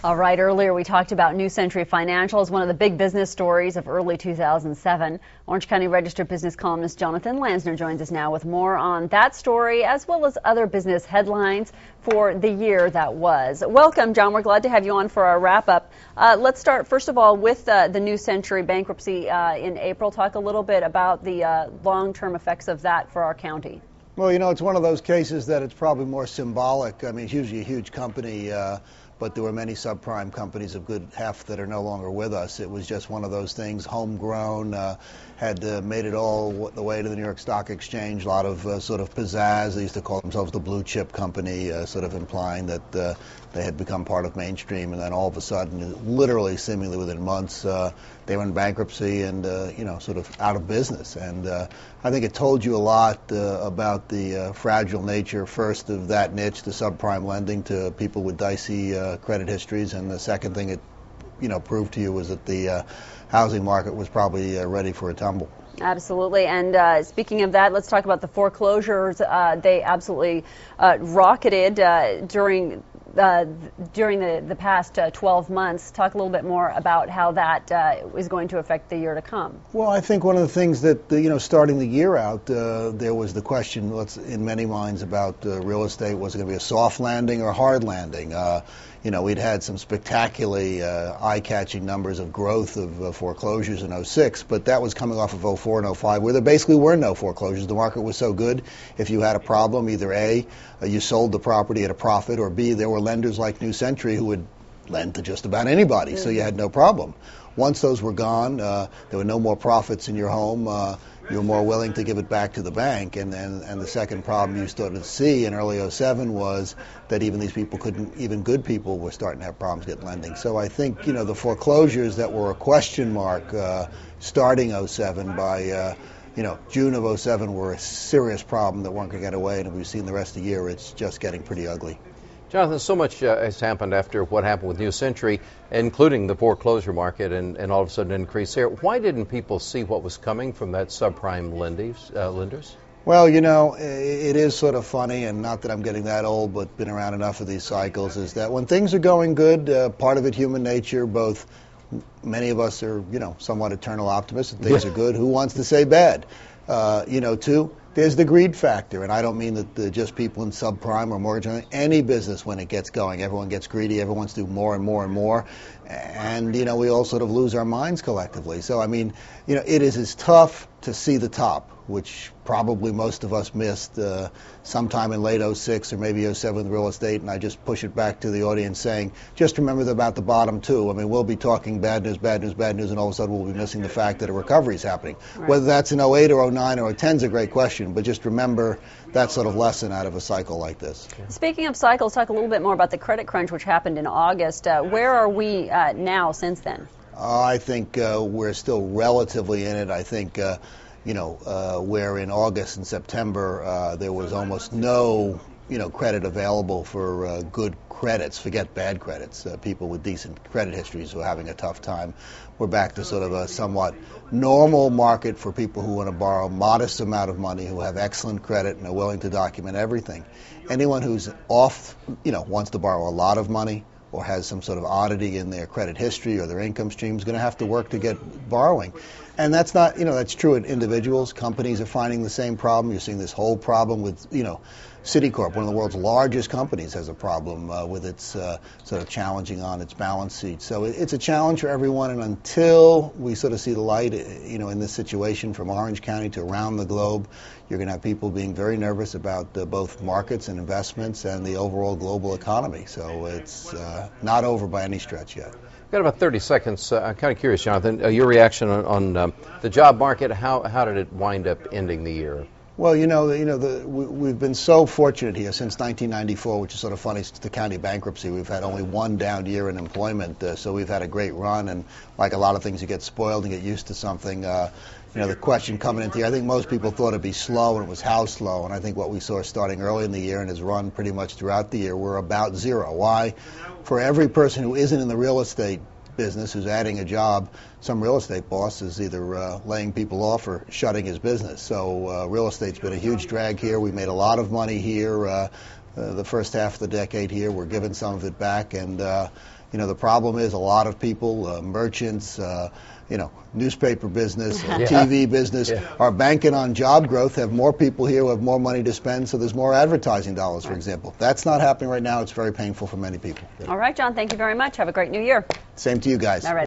All right, earlier we talked about New Century Financial as one of the big business stories of early 2007. Orange County Register business columnist Jonathan Lansner joins us now with more on that story as well as other business headlines for the year that was. Welcome, John. We're glad to have you on for our wrap-up. Let's start, first of all, with the New Century bankruptcy in April. Talk a little bit about the long-term effects of that for our county. Well, you know, it's one of those cases that it's probably more symbolic. I mean, it's usually a huge company, but there were many subprime companies, of good half that are no longer with us. It was just one of those things, homegrown, had made it all the way to the New York Stock Exchange, a lot of sort of pizzazz. They used to call themselves the blue chip company, sort of implying that they had become part of mainstream, and then all of a sudden, literally, seemingly within months, they were in bankruptcy and, you know, sort of out of business. And I think it told you a lot about the fragile nature, first, of that niche, the subprime lending to people with dicey credit histories, and the second thing it, you know, proved to you was that the housing market was probably ready for a tumble. Absolutely. And speaking of that, let's talk about the foreclosures. They absolutely rocketed during the past 12 months. Talk a little bit more about how that is going to affect the year to come. Well, I think one of the things that, you know, starting the year out, there was the question in many minds about real estate. Was it going to be a soft landing or a hard landing? You know, we'd had some spectacularly eye-catching numbers of growth of foreclosures in '06, but that was coming off of '04 and '05, where there basically were no foreclosures. The market was so good, if you had a problem, either A, you sold the property at a profit, or B, there were lenders like New Century who would lend to just about anybody, so you had no problem. Once those were gone, there were no more profits in your home. You were more willing to give it back to the bank, and the second problem you started to see in early '07 was that even these people couldn't, even good people were starting to have problems getting lending. So I think, you know, the foreclosures that were a question mark starting '07 by you know, June of '07 were a serious problem that weren't going to get away, and if we've seen the rest of the year, it's just getting pretty ugly. Jonathan, so much has happened after what happened with New Century, including the foreclosure market and all of a sudden increase there. Why didn't people see what was coming from that subprime lenders? Well, you know, it is sort of funny, and not that I'm getting that old, but been around enough of these cycles, is that when things are going good, part of it human nature, both many of us are, you know, somewhat eternal optimists, and things are good. Who wants to say bad? You know, two, there's the greed factor, and I don't mean that just people in subprime or mortgage, any business when it gets going, everyone gets greedy, everyone wants to do more and more and more, and, you know, we all sort of lose our minds collectively. So, I mean, you know, it is as tough to see the top, which probably most of us missed sometime in late '06 or maybe '07 with real estate, and I just push it back to the audience saying, just remember about the bottom too. I mean, we'll be talking bad news, bad news, bad news, and all of a sudden we'll be missing the fact that a recovery is happening. Right. Whether that's in '08 or '09 or '10 is a great question, but just remember that sort of lesson out of a cycle like this. Speaking of cycles, talk a little bit more about the credit crunch which happened in August. Where are we now since then? I think we're still relatively in it. I think you know, where in August and September there was almost no, you know, credit available for good credits, forget bad credits, people with decent credit histories who are having a tough time. We're back to sort of a somewhat normal market for people who want to borrow a modest amount of money, who have excellent credit and are willing to document everything. Anyone who's off, you know, wants to borrow a lot of money or has some sort of oddity in their credit history or their income stream is going to have to work to get borrowing. And that's not, you know, that's true in individuals. Companies are finding the same problem. You're seeing this whole problem with, you know, Citicorp, one of the world's largest companies, has a problem with its sort of challenging on its balance sheet. So it's a challenge for everyone, and until we sort of see the light, you know, in this situation from Orange County to around the globe, you're going to have people being very nervous about both markets and investments and the overall global economy. So it's not over by any stretch yet. We've got about 30 seconds. I'm kind of curious, Jonathan, your reaction on the job market. How did it wind up ending the year? Well, we've been so fortunate here since 1994, which is sort of funny. It's the county bankruptcy. We've had only one down year in employment, so we've had a great run. And like a lot of things, you get spoiled and get used to something. The question coming into the year, I think most people thought it'd be slow, and it was how slow. And I think what we saw starting early in the year and has run pretty much throughout the year, we're about zero. Why? For every person who isn't in the real estate business who's adding a job, some real estate boss is either laying people off or shutting his business. So real estate's been a huge drag here. We made a lot of money here the first half of the decade here. We're giving some of it back, and The problem is a lot of people, merchants, newspaper business, Yeah. TV business, Yeah. are banking on job growth, have more people here who have more money to spend, so there's more advertising dollars, for example. That's not happening right now. It's very painful for many people. All right, John, thank you very much. Have a great new year. Same to you guys. All right.